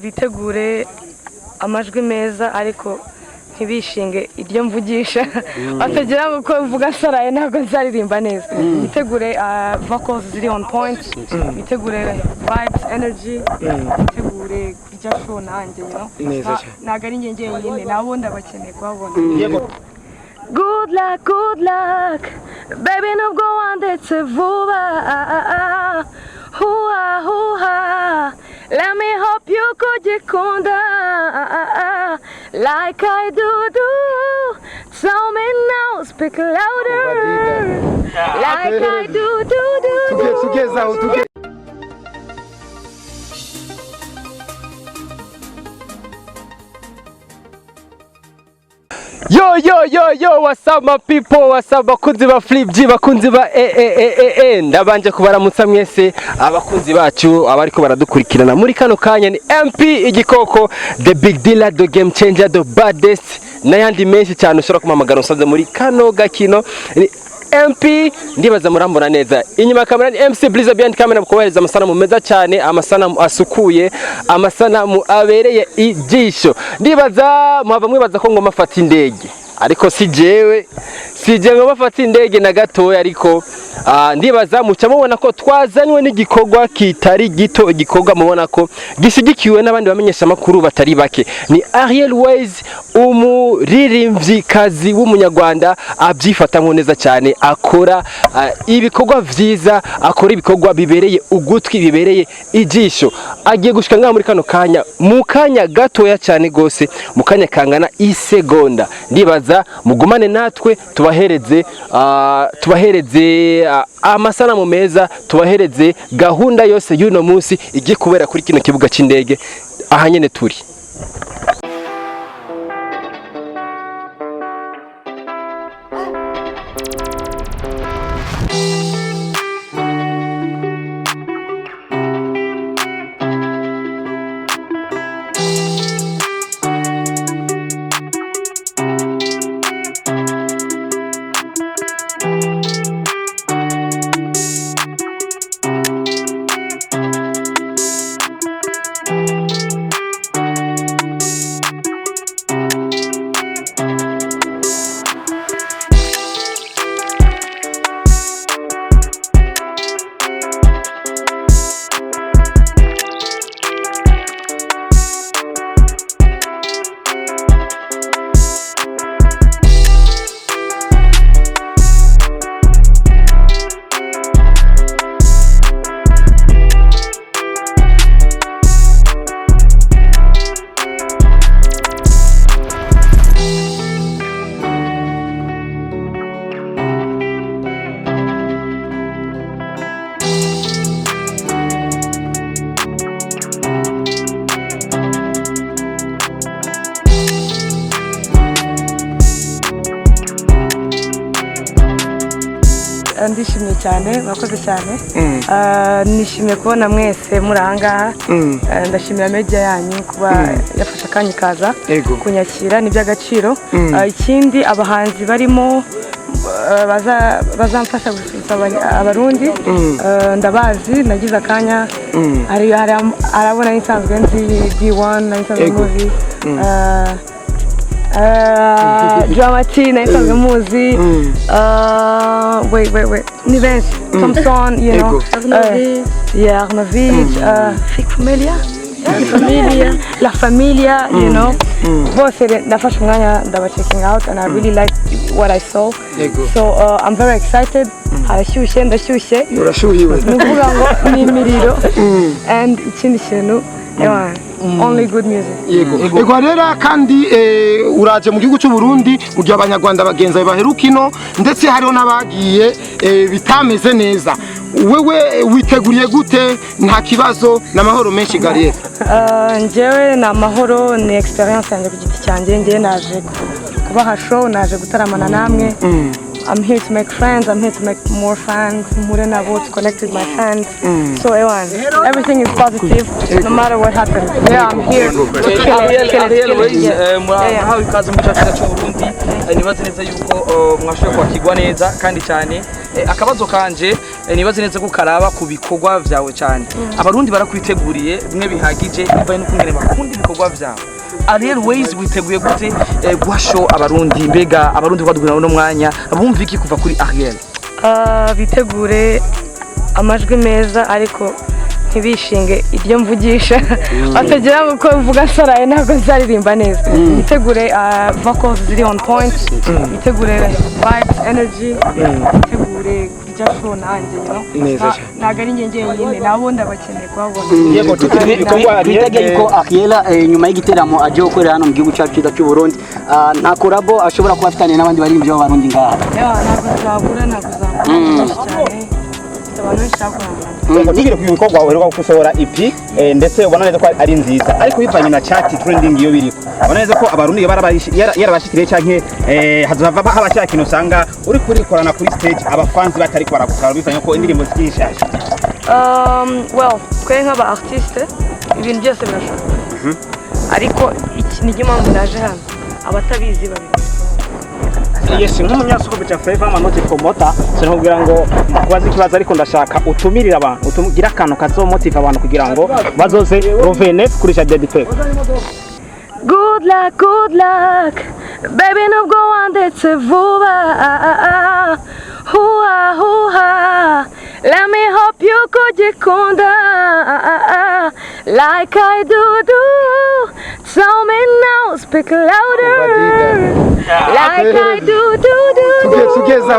bitegure amajwi meza ariko ntibishinge iryo mvugisha batagira ngo ko mvuga saraye ntabwo nzaririmba neza bitegure vocals ziri on point bitegure vibes energy bitegure kujya show nanjye ntabwo ari njye nyine nabo ndabakeneye kuhabona good luck baby nubwo wandetse vuba huha let me hope you kugikunda like I do. Tell me now, speak louder. Like I do. Together. Yo, what's up my people, what's up bakunzi ba Flip G, bakunzi ba ndabanje kubaramutsa mwese abakunzi bacu abariko baradukurikirana muri kano kanya ni MP igikoko, the big dealer, the game changer, the baddest n'ayandi menshi cyane ushobora kumamagara usanze muri kano gakino ni MP. Ndibaza murambona neza inyuma kamera ni MC Blizzard behind camera mukohereza amasanamu meza cyane, amasanamu asukuye, amasanamu abereye ijisho. Ndibaza mwaba mwibaza ko ngoma fata indege ariko si jewe ngo bafata indege na gatoya ariko ndibaza muca mubona ko twazanywe n'igikorwa kitari gito, igikorwa mubona ko gisigikiwe n'abandi bamenyesha makuru batari bake. Ni Ariel Wayz, umuririmvyikazi w'umunyarwanda abyifata neza cyane, akora ibikorwa vyiza, akora ibikorwa bibereye ugutwi, bibereye ijisho. Agiye gushika ngaha muri kano kanya, mu kanya gatoya cyane gose, mu kanya kangana isegonda. Ndibaza mugumane natwe tubahereze amasanamu meza, tubahereze gahunda yose y'uno munsi igiye kubera kuri kino kibuga c'indege ahanyene turi. Ndishimye cyane, mwakoze cyane. Nishimiye kubona mwese muri ahangaha. Ndashimira media yanyu kuba yafasha kanya kaza kunyakira ni by'agaciro. Ikindi abahanzi barimo bazamfasha gusubiza abarundi, ndabazi nagize akanya arabona insanzwe nzi D1 nayisanzwe muzi Dramati nayisanzwe muzi wait ni benshi Tomson, you know, Arnovic, La Famillia, you know. Both the first mwanya ndaba checking out and I really like what I saw. So I'm very excited. Harashyushye ndashyushye. Urashyuhiwe. Nuvuga ngo ni imiriro and ikindi kintu only good music. Ego rero kandi uraje mu gihugu cy'uburundi ugiye abanyarwanda bagenza baherukino ndetse hariho nabagiye bitameze neza. Wewe witeguriye gute? Nta kibazo n'amahoro menshi gariye. Njewe na mahoro ni experience yanjye ku giti cyanjye, ngiye naje kubaha show, naje gutaramana namwe. I'm here to make friends, I'm here to make more fans, to connect with my fans. So everything is positive, no matter what happens. Yeah, I'm here to How ikaze mu cyatsi cy'uburundi nibaze neza yuko mwashoboye kwakirwa neza kandi cyane. Akabazo kanje nibaze neza ko karaba ku bikorwa vyawe cyane abarundi barakwiteguriye bimwe bihagije bivaye n'ukungene bakunda ibikorwa vyawe Ariel Wayz witeguye gute guha show abarundi mbega abarundi badugana no mwanya bumva iki kuva kuri Ariel bitegure amajwi meza ariko ntibishinge iryo mvugisha batagira ngo ko mvuga saraye ntabwo nzaririmba neza bitegure vocals ziri on point bitegure vibes energy bitegure kurya show nanjye ntabwo ari njye nyine nabo ndabakeneye kuhabona yego twitege yuko Ariel nyuma y'igiteramo aje gukorera hano mu gihugu cyacu cy'u Burundi nta korabo ashobora kuba afitanye n'abandi baririmbyi b'abarundi ngaha ntabwo tuzabura cyane abantu bishaka nigire ku bikorwa uheruka gusohora EP ndetse ubona neza ko ari nziza ariko bivanye na chat trending iyo biriko ubona neza ko abarundi yarabashikiriye canke hazava habashaka kino sanga uri kurikorana kuri stage abafanzi batari kwarakukara bivanye ko indirimbo zikishasha well twe nk'aba artiste ibintu byose birashoboka ariko iki ni impamvu naje hano abatabizi babiri Yes, nk'umunyasuku cya Flavor Manoti Promoter sinakubwira ngo kubaza ikibazo ariko ndashaka utumirira abantu utugira akantu kazomotiva abantu kugira ngo bazoze Rovene kuri Jadedi Pep. Good luck baby nubwo wandetse vuba huha let me hope you kugikunda like I do tell me now speak louder like I do tugeza